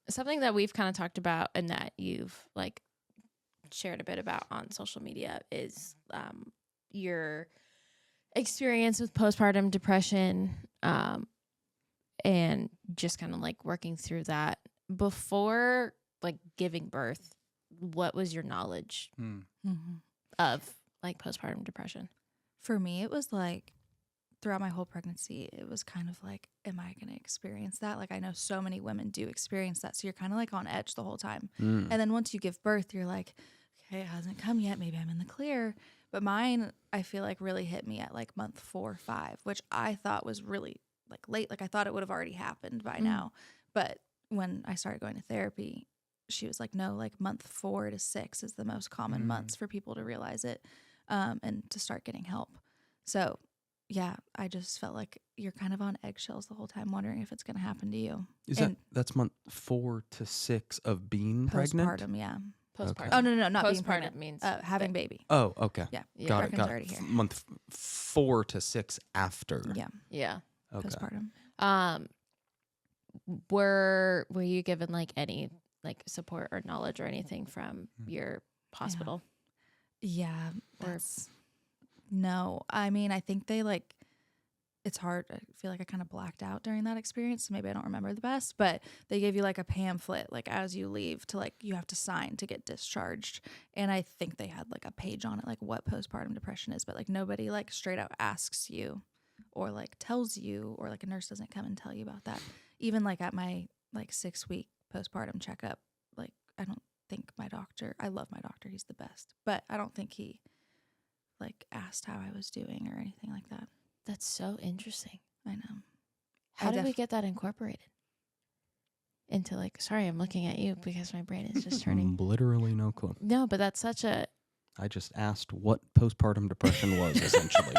something that we've kind of talked about and that you've like shared a bit about on social media is your experience with postpartum depression, and just kind of like working through that before like giving birth. What was your knowledge of like postpartum depression? For me, it was like throughout my whole pregnancy, it was kind of like, am I going to experience that? Like, I know so many women do experience that. So you're kind of like on edge the whole time. And then once you give birth, you're like, okay, it hasn't come yet. Maybe I'm in the clear. But mine, I feel like really hit me at like month 4 or 5, which I thought was really like late. Like I thought it would have already happened by now. But when I started going to therapy, she was like, no, like month 4 to 6 is the most common months for people to realize it and to start getting help. So yeah, I just felt like you're kind of on eggshells the whole time, wondering if it's going to happen to you. That's month 4 to 6 of being pregnant? Postpartum, yeah. Postpartum. Okay. Oh, no, not being Postpartum pregnant. means having baby. Oh, okay. Yeah. Got Brecken's it. already here. Month 4 to 6 after. Yeah. Yeah. Okay. Postpartum. Were you given like any like support or knowledge or anything from your hospital? Yeah. No. I mean, I think they like, it's hard. I feel like I kind of blacked out during that experience. So maybe I don't remember the best, but they gave you like a pamphlet, like as you leave to like, you have to sign to get discharged. And I think they had like a page on it, like what postpartum depression is, but like nobody like straight out asks you or like tells you, or like a nurse doesn't come and tell you about that. Even like at my like 6-week postpartum checkup, like I don't think my doctor, I love my doctor, he's the best, but I don't think he like asked how I was doing or anything like that. That's so interesting. I know. How did we get that incorporated into like, sorry, I'm looking at you because my brain is just turning. Literally no clue. No, but that's such a. I just asked what postpartum depression was, essentially.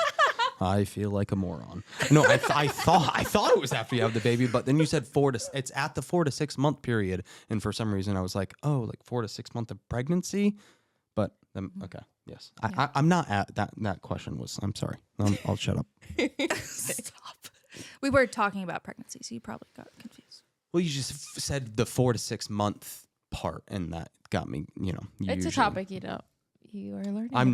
I feel like a moron. No, I thought it was after you have the baby, but then you said it's at the 4 to 6 month period, and for some reason I was like, oh, like 4 to 6 month of pregnancy, but okay, yes, yeah. I'm not at that. That question was. I'm sorry. I'll shut up. Stop. We were talking about pregnancy, so you probably got confused. Well, you just said the 4 to 6 month part, and that got me. It's a topic you are learning. I'm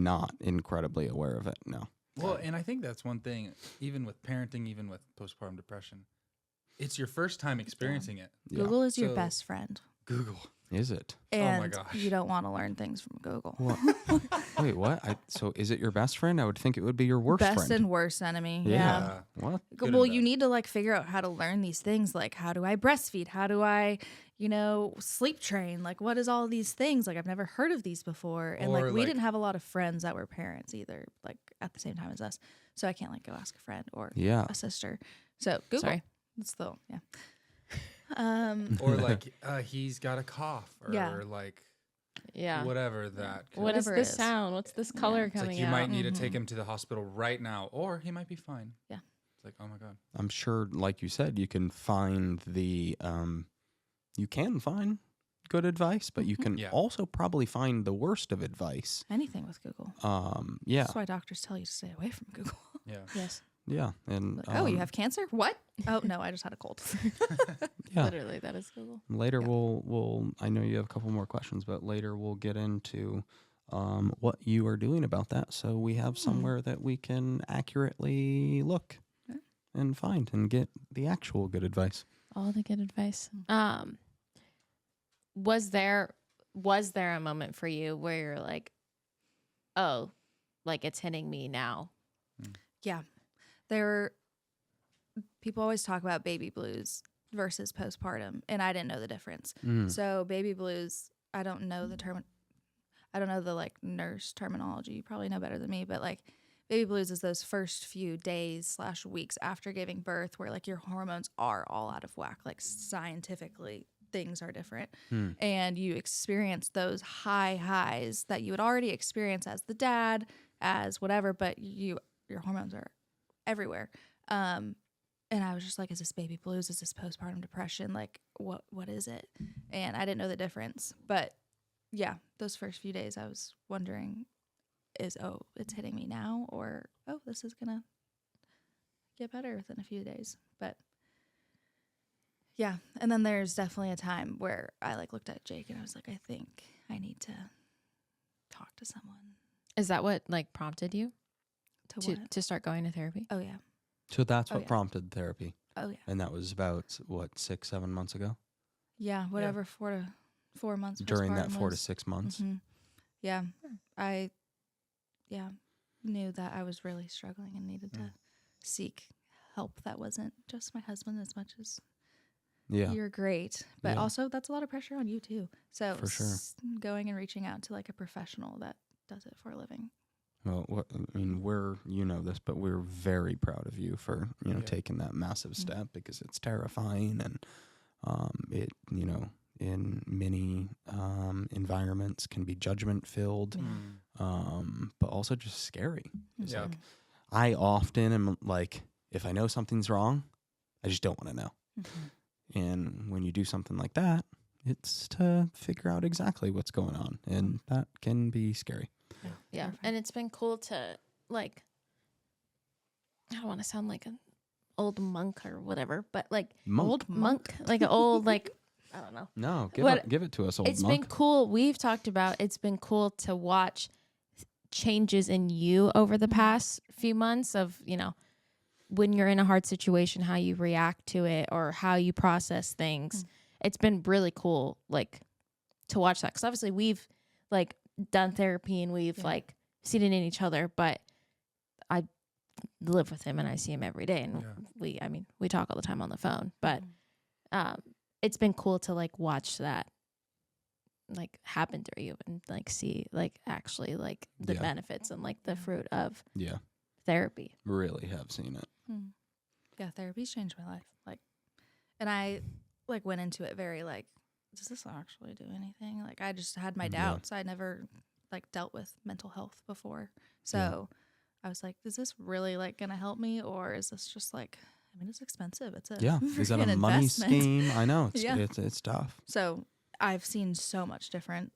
not incredibly aware of it. No. Well, and I think that's one thing, even with parenting, even with postpartum depression, it's your first time experiencing it. Google is your best friend. Google. Is it? And oh my gosh. You don't want to learn things from Google. What? Wait, what? So is it your best friend? I would think it would be your worst friend. Best and worst enemy. Yeah. What? Well, you need to like figure out how to learn these things. Like, how do I breastfeed? How do I, sleep train? Like, what is all these things? Like, I've never heard of these before. And like, we didn't have a lot of friends that were parents either, like at the same time as us. So I can't like go ask a friend or a sister. So Google. Sorry. It's still, yeah. Or like he's got a cough or like whatever that. What is this sound? What's this color coming like you out? might need to take him to the hospital right now, or he might be fine. Yeah. It's like, oh my God. I'm sure, like you said, you can find good advice, but you can also probably find the worst of advice. Anything with Google. Yeah. That's why doctors tell you to stay away from Google. Yeah. Yes. Yeah. And like, you have cancer? What? Oh no, I just had a cold. Yeah. Literally, that is Google. Later we'll I know you have a couple more questions, but later we'll get into what you are doing about that, so we have somewhere that we can accurately look and find and get the actual good advice. All the good advice. Was there a moment for you where you're like, oh, like it's hitting me now? Yeah. People always talk about baby blues versus postpartum, and I didn't know the difference. So baby blues, I don't know the like nurse terminology. You probably know better than me, but like baby blues is those first few days / weeks after giving birth where like your hormones are all out of whack. Like scientifically, things are different. And you experience those highs that you would already experience as the dad, as whatever, but your hormones are everywhere. And I was just like, is this baby blues? Is this postpartum depression? Like, what is it? And I didn't know the difference. But yeah, those first few days I was wondering, it's hitting me now, or, this is going to get better within a few days. But Yeah. And then there's definitely a time where I like looked at Jake and I was like, I think I need to talk to someone. Is that what like prompted you To start going to therapy? Oh, yeah. So that's what prompted therapy. Oh, yeah. And that was about, what, 6-7 months ago? Yeah, whatever, 4 months. During that 4 to 6 months? Mm-hmm. Yeah. I knew that I was really struggling and needed to seek help that wasn't just my husband as much as you're great. But also that's a lot of pressure on you too. So for sure. Going and reaching out to like a professional that does it for a living. Well, I mean, you know this, but we're very proud of you for, taking that massive step because it's terrifying and it, in many environments can be judgment filled, but also just scary. It's like, I often am like, if I know something's wrong, I just don't want to know. Mm-hmm. And when you do something like that, it's to figure out exactly what's going on. And that can be scary. Yeah. And it's been cool to like, I don't want to sound like an old monk or whatever, but like old monk, like an old, like, I don't know. No, give it to us, old monk. It's been cool. We've talked about, it's been cool to watch changes in you over the past few months of, when you're in a hard situation, how you react to it or how you process things. It's been really cool, like, to watch that. Because obviously we've, like, done therapy and we've, like, seen it in each other. But I live with him and I see him every day. And we talk all the time on the phone. But it's been cool to, like, watch that, like, happen through you and, like, see, like, actually, like, the benefits and, like, the fruit of therapy. Really have seen it. Yeah, therapy's changed my life. Like, and I like went into it very like, does this actually do anything? Like, I just had my doubts. I never like dealt with mental health before, so I was like, is this really like gonna help me, or is this just like? I mean, it's expensive. It's a is that a money scheme? I know it's tough. So I've seen so much difference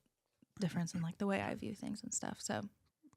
in like the way I view things and stuff. So